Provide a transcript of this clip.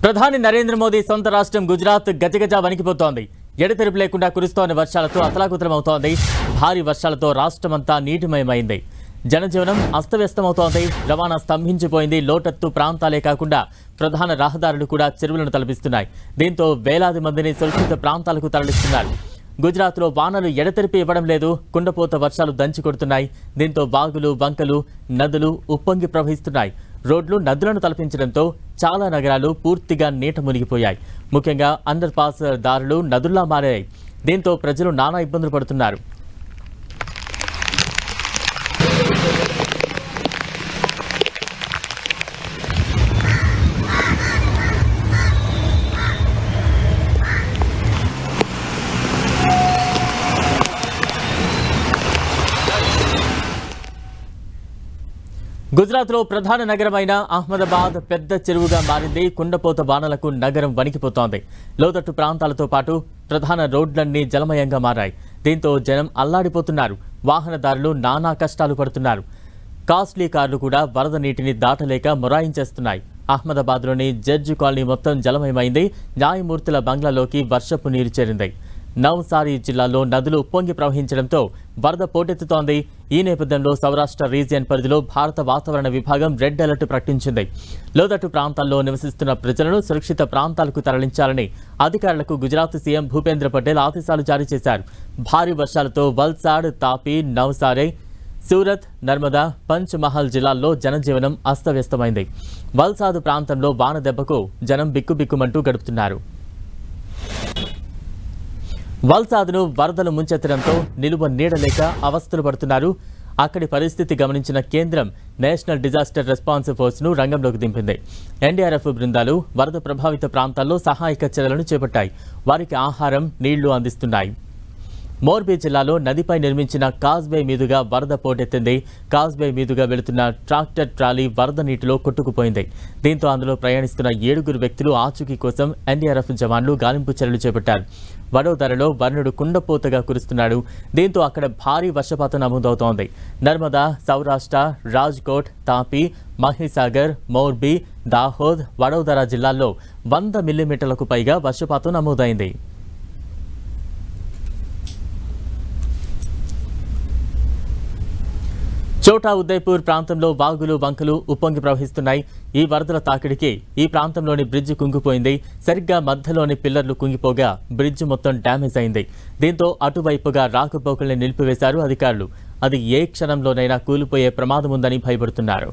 ప్రధాని నరేంద్ర మోదీ సొంత రాష్ట్రం గుజరాత్ గజగజ వణికిపోతోంది. ఎడతెరిపి లేకుండా కురుస్తోన్న వర్షాలతో అతలాకుతలమవుతోంది. భారీ వర్షాలతో రాష్ట్రమంతా నీటిమయమైంది. జనజీవనం అస్తవ్యస్తమవుతోంది. రవాణా స్తంభించిపోయింది. లోతట్టు ప్రాంతాలే కాకుండా ప్రధాన రహదారులు కూడా చెరువులను తలపిస్తున్నాయి. దీంతో వేలాది మందిని సురక్షిత ప్రాంతాలకు తరలిస్తున్నారు. గుజరాత్లో వానలు ఎడతెరిపి ఇవ్వడం లేదు. కుండపోత వర్షాలు దంచి కొడుతున్నాయి. దీంతో వాగులు, వంకలు, నదులు ఉప్పొంగి ప్రవహిస్తున్నాయి. రోడ్లు నదులను తలపించడంతో చాలా నగరాలు పూర్తిగా నీట మునిగిపోయాయి. ముఖ్యంగా అండర్ పాస్ దారులు నదుల్లా మారాయి. దీంతో ప్రజలు నానా ఇబ్బందులు పడుతున్నారు. గుజరాత్లో ప్రధాన నగరమైన అహ్మదాబాద్ పెద్ద చెరువుగా మారింది. కుండపోత వానలకు నగరం వణికిపోతోంది. లోతట్టు ప్రాంతాలతో పాటు ప్రధాన రోడ్లన్నీ జలమయంగా మారాయి. దీంతో జనం అల్లాడిపోతున్నారు. వాహనదారులు నానా కష్టాలు పడుతున్నారు. కాస్ట్లీ కార్లు కూడా వరద నీటిని దాటలేక మొరాయించేస్తున్నాయి. అహ్మదాబాద్లోని జడ్జి కాలనీ మొత్తం జలమయమైంది. న్యాయమూర్తుల బంగ్లాలోకి వర్షపు నీరు చేరింది. నవ్సారీ జిల్లాలో నదులు ఉప్పొంగి ప్రవహించడంతో వరద పోటెత్తుతోంది. ఈ నేపథ్యంలో సౌరాష్ట్ర రీజియన్ పరిధిలో భారత వాతావరణ విభాగం రెడ్ అలర్ట్ ప్రకటించింది. లోతట్టు ప్రాంతాల్లో నివసిస్తున్న ప్రజలను సురక్షిత ప్రాంతాలకు తరలించాలని అధికారులకు గుజరాత్ సీఎం భూపేంద్ర పటేల్ ఆదేశాలు జారీ చేశారు. భారీ వర్షాలతో వల్సాడ్, తాపీ, నవ్సారీ, సూరత్, నర్మదా, పంచ్మహల్ జిల్లాల్లో జనజీవనం అస్తవ్యస్తమైంది. వల్సాద్ ప్రాంతంలో వాన దెబ్బకు జనం బిక్కుబిక్కుమంటూ గడుపుతున్నారు. వల్సాద్ను వరదలు ముంచెత్తడంతో నిలువ నీడలేక అవస్థలు పడుతున్నారు. అక్కడి పరిస్థితి గమనించిన కేంద్రం నేషనల్ డిజాస్టర్ రెస్పాన్స్ ఫోర్స్ను రంగంలోకి దింపింది. ఎన్డీఆర్ఎఫ్ బృందాలు వరద ప్రభావిత ప్రాంతాల్లో సహాయక చర్యలను చేపట్టాయి. వారికి ఆహారం, నీళ్లు అందిస్తున్నాయి. మోర్బీ జిల్లాలో నదిపై నిర్మించిన కాజ్వే మీదుగా వరద పోటెత్తింది. కాజ్వే మీదుగా వెళుతున్న ట్రాక్టర్ ట్రాలీ వరద నీటిలో కొట్టుకుపోయింది. దీంతో అందులో ప్రయాణిస్తున్న 7 వ్యక్తులు ఆచూకీ కోసం ఎన్డీఆర్ఎఫ్ జవాన్లు గాలింపు చర్యలు చేపట్టారు. వడోదరలో వరుణుడు కుండపోతగా కురుస్తున్నాడు. దీంతో అక్కడ భారీ వర్షపాతం నమోదవుతోంది. నర్మదా, సౌరాష్ట్ర, రాజ్కోట్, తాపీ, మహీసాగర్, మోర్బీ, దాహోద్, వడోదర జిల్లాల్లో 100 మిల్లీమీటర్లకు పైగా వర్షపాతం నమోదైంది. చోటా ఉదయ్పూర్ ప్రాంతంలో వాగులు, వంకలు ఉప్పొంగి ప్రవహిస్తున్నాయి. ఈ వరదల తాకిడికి ఈ ప్రాంతంలోని బ్రిడ్జ్ కుంగిపోయింది. సరిగ్గా మధ్యలోని పిల్లర్లు కుంగిపోగా బ్రిడ్జ్ మొత్తం డ్యామేజ్ అయింది. దీంతో అటువైపుగా రాకపోకల్ని నిలిపివేశారు అధికారులు. అది ఏ క్షణంలోనైనా కూలిపోయే ప్రమాదం ఉందని భయపడుతున్నారు.